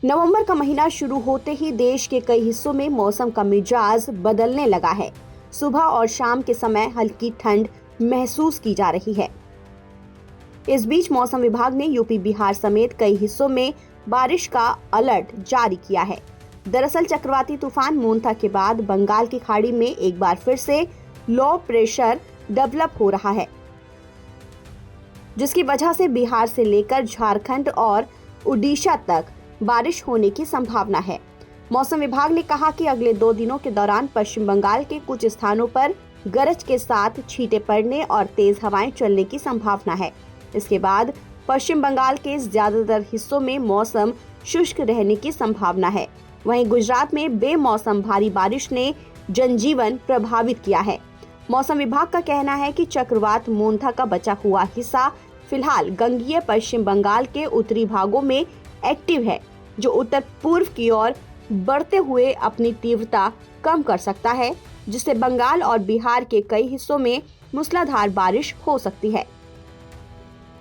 नवंबर का महीना शुरू होते ही देश के कई हिस्सों में मौसम का मिजाज बदलने लगा है। सुबह और शाम के समय हल्की ठंड महसूस की जा रही है। इस बीच मौसम विभाग ने यूपी, बिहार समेत कई हिस्सों में बारिश का अलर्ट जारी किया है। दरअसल चक्रवाती तूफान मोंथा के बाद बंगाल की खाड़ी में एक बार फिर से लो प्रेशर डेवलप हो रहा है, जिसकी वजह से बिहार से लेकर झारखंड और उड़ीसा तक बारिश होने की संभावना है। मौसम विभाग ने कहा कि अगले 2 दिनों के दौरान पश्चिम बंगाल के कुछ स्थानों पर गरज के साथ छींटे पड़ने और तेज हवाएं चलने की संभावना है। इसके बाद पश्चिम बंगाल के ज्यादातर हिस्सों में मौसम शुष्क रहने की संभावना है। वहीं गुजरात में बेमौसम भारी बारिश ने जनजीवन प्रभावित किया है। मौसम विभाग का कहना है कि चक्रवात मोंथा का बचा हुआ हिस्सा फिलहाल गंगीय पश्चिम बंगाल के उत्तरी भागों में एक्टिव है, जो उत्तर पूर्व की ओर बढ़ते हुए अपनी तीव्रता कम कर सकता है, जिससे बंगाल और बिहार के कई हिस्सों में मूसलाधार बारिश हो सकती है।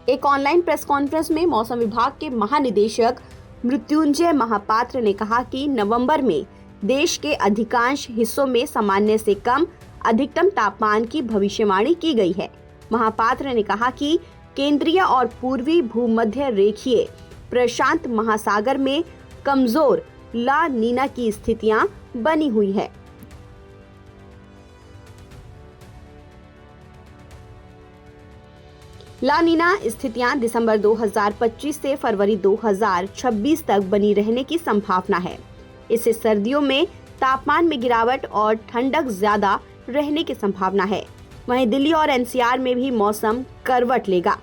एक ऑनलाइन प्रेस कॉन्फ्रेंस में मौसम विभाग के महानिदेशक मृत्युंजय महापात्र ने कहा कि नवंबर में देश के अधिकांश हिस्सों में सामान्य से कम अधिकतम तापमान की भविष्यवाणी की गई है। महापात्र ने कहा कि केंद्रीय और पूर्वी भूमध्य रेखीय प्रशांत महासागर में कमजोर ला नीना की स्थितियां बनी हुई है। ला नीना स्थितियां दिसंबर 2025 से फरवरी 2026 तक बनी रहने की संभावना है। इससे सर्दियों में तापमान में गिरावट और ठंडक ज्यादा रहने की संभावना है। वहीं दिल्ली और एनसीआर में भी मौसम करवट लेगा।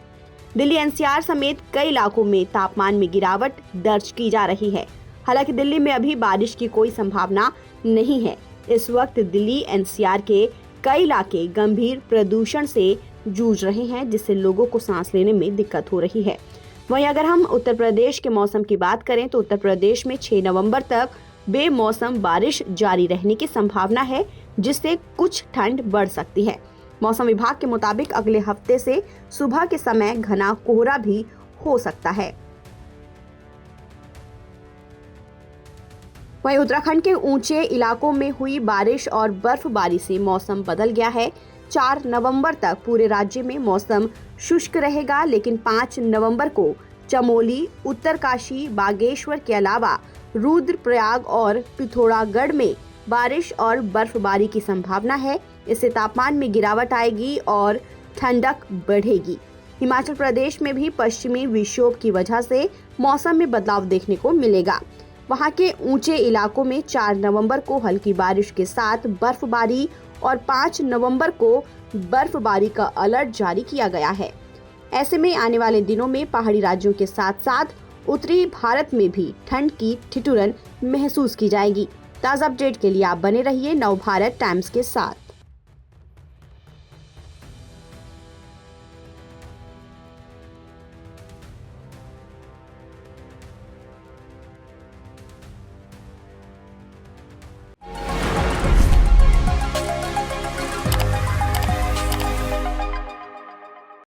दिल्ली एनसीआर समेत कई इलाकों में तापमान में गिरावट दर्ज की जा रही है। हालांकि दिल्ली में अभी बारिश की कोई संभावना नहीं है। इस वक्त दिल्ली एनसीआर के कई इलाके गंभीर प्रदूषण से जूझ रहे हैं, जिससे लोगों को सांस लेने में दिक्कत हो रही है। वहीं अगर हम उत्तर प्रदेश के मौसम की बात करें तो उत्तर प्रदेश में 6 नवंबर तक बेमौसम बारिश जारी रहने की संभावना है, जिससे कुछ ठंड बढ़ सकती है। मौसम विभाग के मुताबिक अगले हफ्ते से सुबह के समय घना कोहरा भी हो सकता है। वहीं उत्तराखंड के ऊंचे इलाकों में हुई बारिश और बर्फबारी से मौसम बदल गया है। 4 नवंबर तक पूरे राज्य में मौसम शुष्क रहेगा, लेकिन 5 नवंबर को चमोली, उत्तरकाशी, बागेश्वर के अलावा रुद्रप्रयाग और पिथौरागढ़ में बारिश और बर्फबारी की संभावना है। इससे तापमान में गिरावट आएगी और ठंडक बढ़ेगी। हिमाचल प्रदेश में भी पश्चिमी विक्षोभ की वजह से मौसम में बदलाव देखने को मिलेगा। वहां के ऊंचे इलाकों में 4 नवंबर को हल्की बारिश के साथ बर्फबारी और 5 नवंबर को बर्फबारी का अलर्ट जारी किया गया है। ऐसे में आने वाले दिनों में पहाड़ी राज्यों के साथ साथ उत्तरी भारत में भी ठंड की ठिठुरन महसूस की जाएगी। ताज़ा अपडेट के लिए आप बने रहिए नवभारत टाइम्स के साथ।